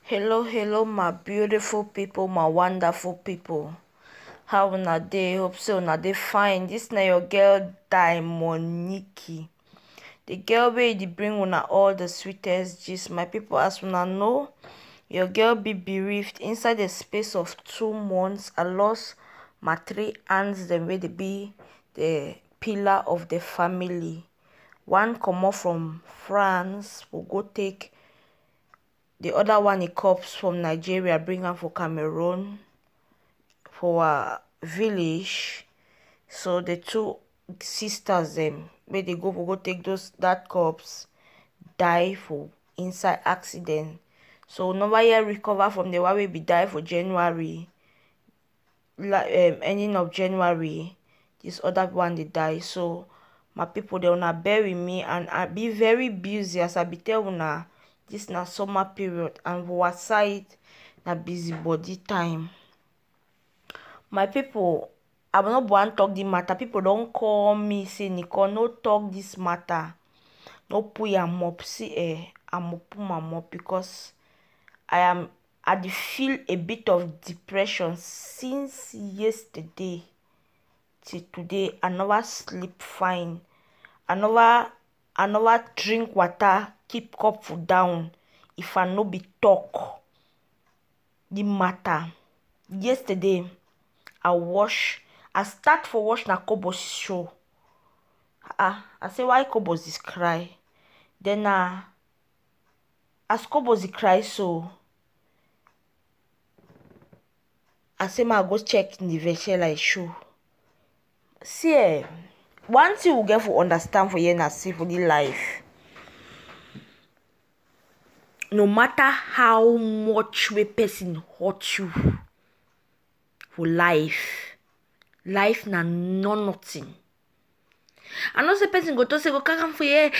Hello, my beautiful people, my wonderful people. How una dey? Hope so una dey fine. This na your girl Diamonique. The girl wey dey bring una all the sweetest gist. My people, as una know, your girl be bereaved. Inside the space of 2 months, I lost my 3 aunts dem wey dey be the pillar of the family. One comot from France, we go take the other one, he comes from Nigeria, bring am for Cameroon for our village. So the 2 sisters them where they go take that corpse, die for inside accident. So never yet recover from the one we be die for January, ending of January. This other one they die. So my people, they wanna bury me, and I be very busy as I be tell una. This na summer period, and for our side na busybody time. My people, I will not want talk the matter. People don't call me say Nicole, no talk this matter, no put your mop. See, I'm put my mop because I feel a bit of depression since yesterday till today. I never sleep fine. I never drink water, keep cup food down. If I no be talk the matter. Yesterday I start for watch na Kobos show. I say why Kobos is cry. Then as Kobos cry, so I say I go check in the Veshela show. See, one thing we get for understand for you na see for the life. No matter how much a person hurt you for life na nothing. I know say person go to say go carry for you,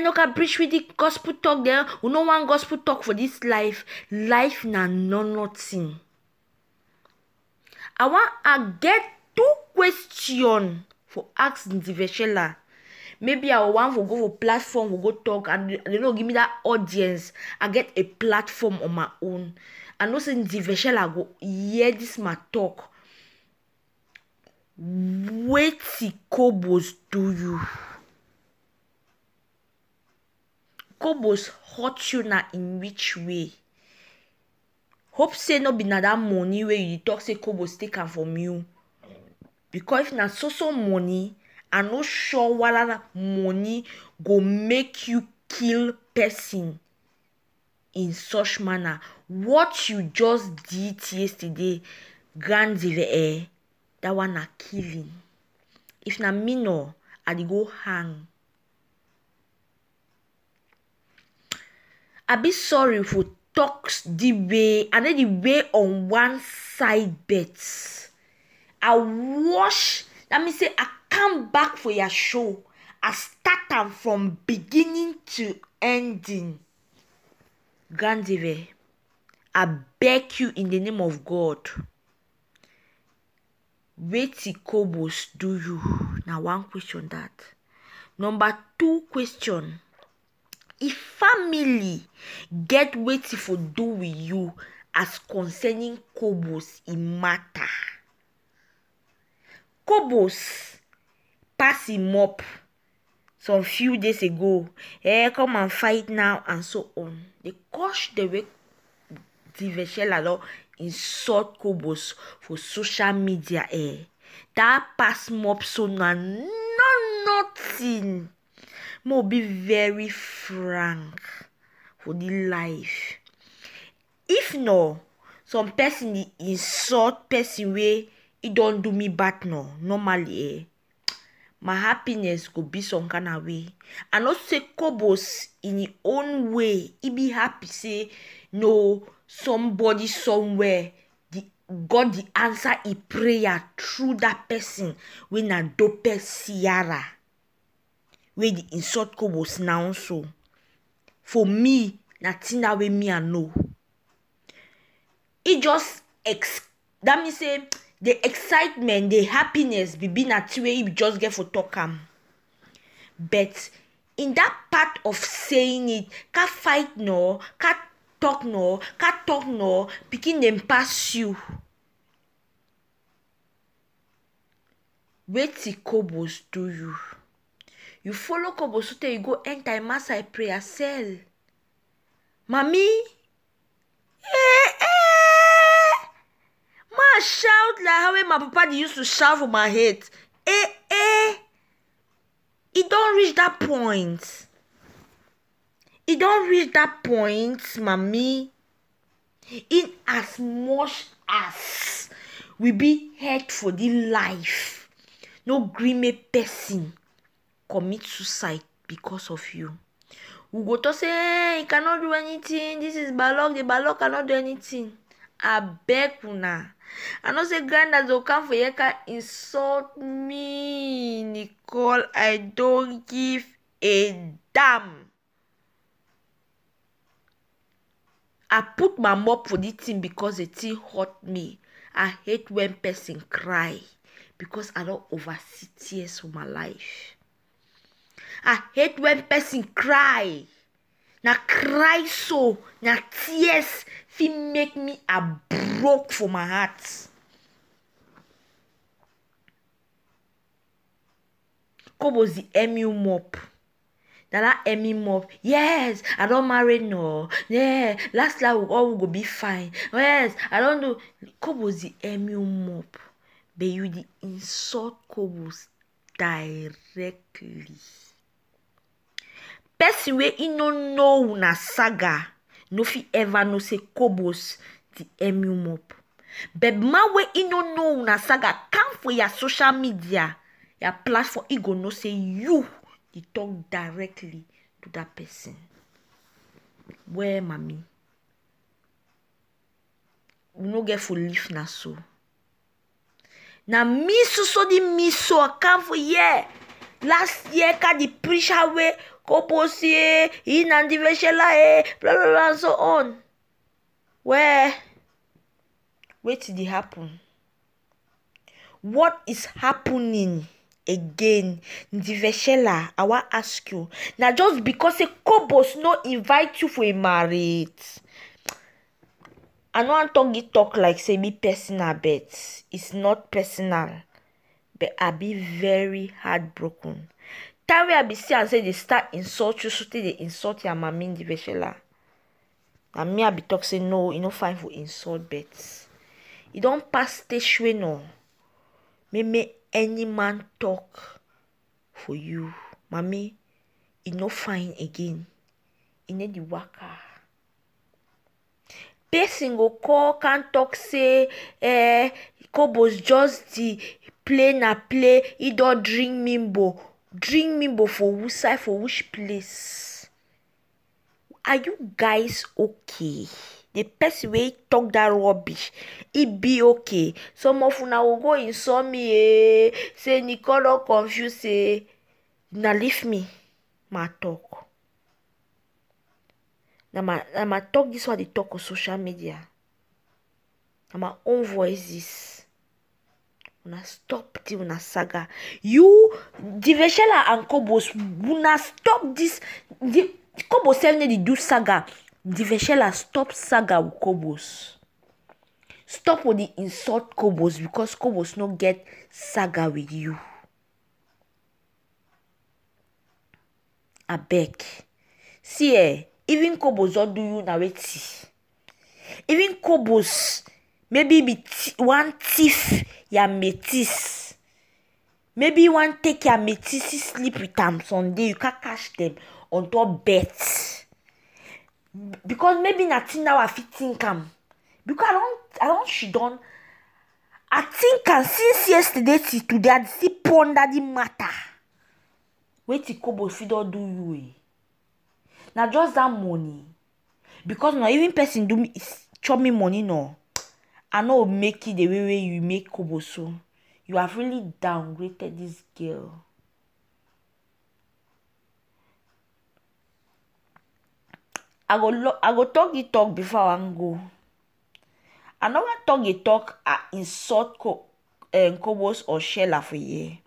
no can preach with the gospel talk there. We no want gospel talk for this life. Life na nothing. I get 2 questions for asking the Veshela. Maybe I want to go for platform, we go talk, and they don't give me that audience. I get a platform on my own. I know saying the Veshela go hear this my talk. Wait till Kobos do you. Kobos hurt you na in which way? Hope say no be na that money where you talk say Kobos take am from you. Because if na so money, I no sure whether money go make you kill person in such manner. What you just did yesterday, grandire, that one na killing. If na me no, I dey go hang. I be sorry for talks the way, and then the way on one side bets. I watch, let me say I come back for your show. I start am from beginning to ending. Grandire, I beg you in the name of God. Wait till Kobos do you. Now 1 question that. Number 2 question. If family get waiting for do with you as concerning Kobos in matter. Kobos pass him up some few days ago. Come and fight now and so on. They coach the way the Veshela insult Kobos for social media. That pass mop so nothing. Mo be very frank for the life. If no, some person insult person way it don't do me bad no. Normally, my happiness could be some kind of way. And also say Kobos in his own way, he be happy say no somebody somewhere got the answer in prayer through that person when a dope Ciara. Where the insult Kobos now so. For me, nothing that way me I know. It just that means say the excitement, the happiness be na way you just get for talk am. But in that part of saying it, can't fight no, can't talk no, can't talk no, picking them pass you. Wait till Kobos do you. You follow Kobos so you go enter Maasai prayer cell. Mommy, ma shout like how my papa used to shout for my head. It don't reach that point. It don't reach that point, mommy. In as much as we be hurt for the life, no green person commit suicide because of you. We go to say, hey, he cannot do anything. This is Balok. The Balok cannot do anything. I beg una. I know say granddads will come for you can insult me, Nicole. I don't give a damn. I put my mop for this thing because the thing hurt me. I hate when person cry because I don't oversee tears for my life. I hate when person cry. Na cry so, na tears fit make me a broke for my heart. Kobos the emu mop. That emu mop. Yes, I don't marry no. Yeah, last we all go be fine. Yes, I don't do. Kobos the emu mop. But you the insult Kobos directly. Person wey he no know una saga no fit ever know say Kobos the emu mop. But man wey he no know una saga come for your social media, your platform, he go know say you dey talk directly to that person. Where mommy? We no get for live na so. Na me so the me so I come for year. Last year ka the preacher way Kobos in and the Veshela blah blah blah and so on. Where? Wait till it happen. What is happening again? The Veshela, I want ask you. Now just because a Kobos no invite you for a marriage. I know I talk like say me personal, but it's not personal. But I be very heartbroken. Time I be see and say they start insult you, so they insult your mommy in the Veshela. And me I be talk say no, you no fine for insult, but you don't pass stage way no. Me any man talk for you, mommy. You no fine again. You need the worker. Person go call can't talk say Kobos just the play na play. He don't drink mimbo. Drink mimbo for which side, for which place? Are you guys okay? The person wey talk that rubbish, it be okay. Some of una will go insult me, say Nicole don't confuse, say na leave me, ma talk. Na ma talk this what they talk on social media. Na my own voices. Una stop till una saga. You, the Veshela and Kobos, una stop this. The Kobos they do saga. The Veshela stop saga with Kobos. Stop with the insult Kobos because Kobos no get saga with you. I beg. See even Kobos don't do you na weti. Even Kobos maybe be one thief ya metis. Maybe you want take your metis sleep with them Sunday. You can't catch them on top beds. Because maybe nothing now I fit think because I don't she done. I think since yesterday till today I see ponder the matter. Wait till Kobos fit don't do you Now just that money. Because now even person do me chop me money no. I know make it the way you make Kobos so. You have really downgraded this girl. I go talk the talk before I go. I never talk the talk insult Kobos or Shella for you.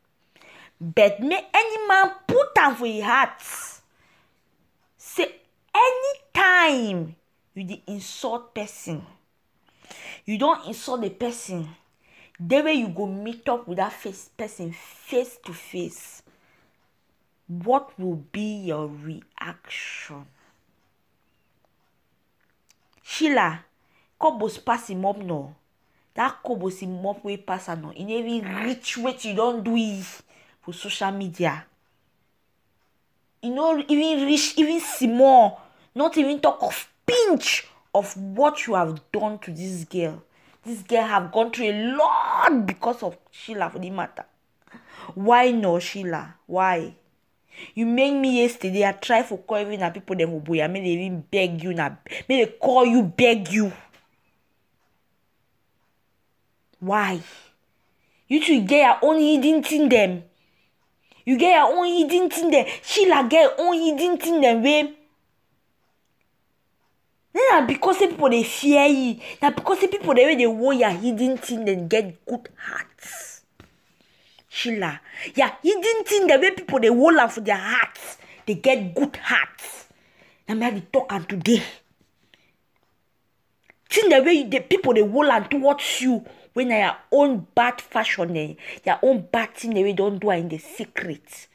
But me any man put am for your heart. Say anytime you dey insult person. You don't insult the person. The way you go meet up with that person face to face, what will be your reaction? Sheila, Kobos pass him up no. That Kobos him up way pass no. In every rich way you don't do it for social media. You know, even rich, even small, not even talk of pinch of what you have done to this girl. This girl have gone through a lot because of Sheila for the matter. Why no, Sheila? Why? You make me yesterday. I try for call even na people them boy. I may they even beg you na. May they call you, beg you. Why? You two get your own hidden thing them. You get your own hidden thing them. Sheila get her own hidden thing them. Way. Now because the people they fear you. Now because the people they want your hidden thing then get good hearts. Sheila, yeah, hidden thing the way people they hold for their hearts, they get good hearts. Now me have to talk and today. Thing the way the people they hold on towards you when your own bad fashion, your own bad thing the way don't do it in the secret.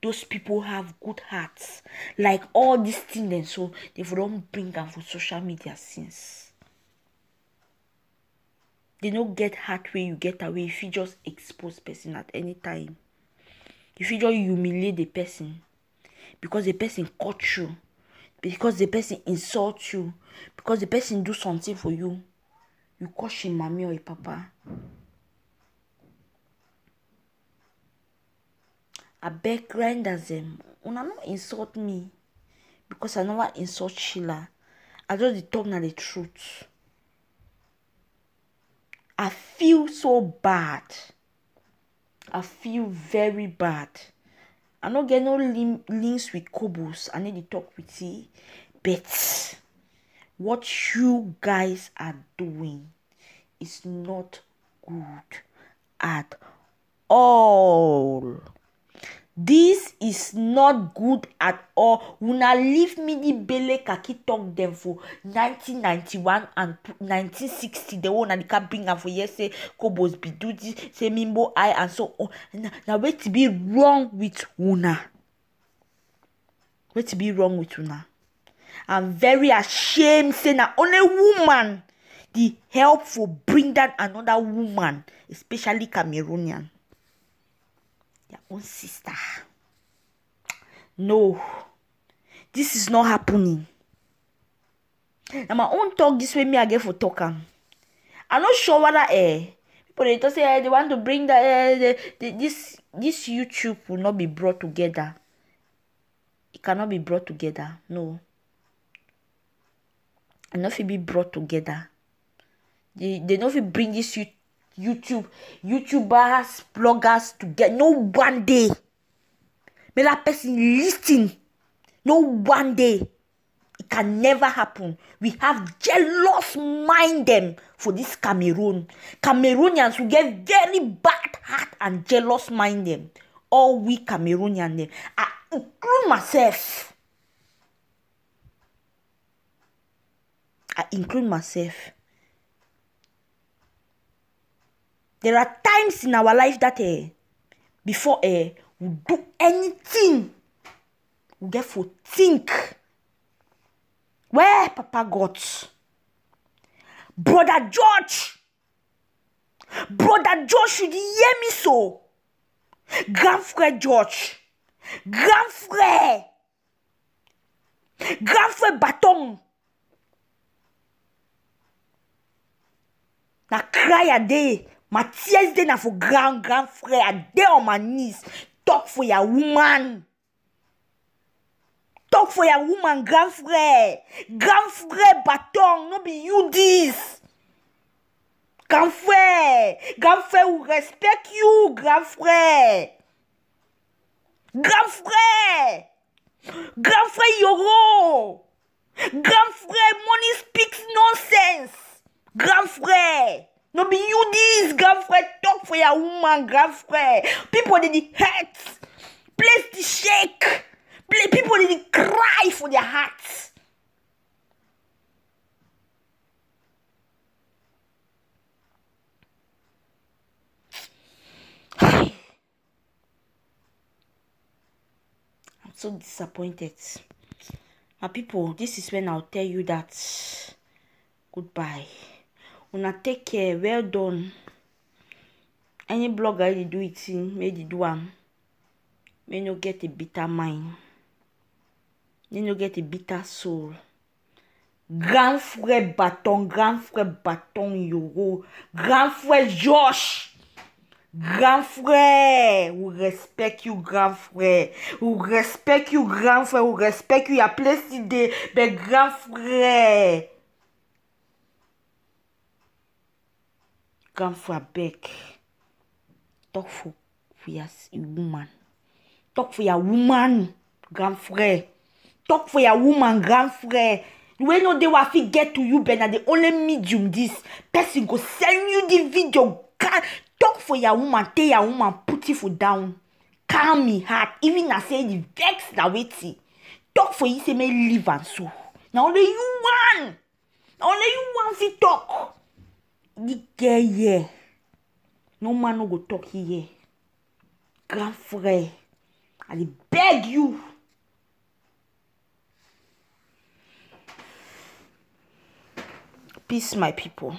Those people have good hearts. Like all these things then so they don't bring them for social media since. They don't get hurt where you get away if you just expose person at any time. If you just humiliate the person because the person caught you, because the person insults you, because the person do something for you, you call him mommy or your papa. I beg grinders them. Una not insult me because I never insult Sheila. I just talk na the truth. I feel so bad. I feel very bad. I don't get no links with Kobos. I need to talk with you. But what you guys are doing is not good at all. This is not good at all. Una leave me the bele kaki talk them for 1991 and 1960. The one that can bring them for yes say Kobos be do this, say Mimbo I and so on. Now wait to be wrong with Una. Wait to be wrong with Una. I'm very ashamed saying that only woman the help for bring that another woman, especially Cameroonian. Your own sister. No. This is not happening. Now my own talk this way me I get for talking. I'm not sure whether people they just say they want to bring this YouTube will not be brought together. It cannot be brought together. No. And not be brought together. They not bring this YouTubers, bloggers together. No one day. May that person listen. No one day. It can never happen. We have jealous mind them for this Cameroon. Cameroonians will get very bad heart and jealous mind them. All we Cameroonians them. I include myself. There are times in our life that before we do anything, we get to think. Where Papa got? Brother George should hear me so. Grand frère George. Grand frère Bâton. Na cry a day. My tears day na for grand frère. I day on my knees. Talk for your woman. Talk for your woman, grand frère. Grand frère Bâton. No be you this. Grand frère will respect you, grand frère. Grand frère Yoro. Grand frère, money speaks nonsense. Grand frère. No be you this, grand frère. Talk for your woman, grand frère. People they hurt. Place the shake. People they cry for their hearts. so disappointed. My people, this is when I'll tell you that goodbye. Una take care. Well done. Any blogger they do it in, may they do may no get a bitter mind. May no get a bitter soul. Grand frère Bâton Yoro, grand frère Josh, grand frère, we respect you, grand frère, we respect you, grand frère, we respect you, ya place de, but grand frère, beg, talk for your woman, talk for your woman, grand frère, talk for your woman, grand frère. We know they will fit get to you, but the only medium this person go send you the video. Talk for your woman, tell your woman, put it for down. Calm me heart. Even I say the vex na waiting. Talk for you, say me live and so. Now only you want. Only you want fit talk. The girl here. No man no go talk here. Grand frère, I beg you. Peace, my people.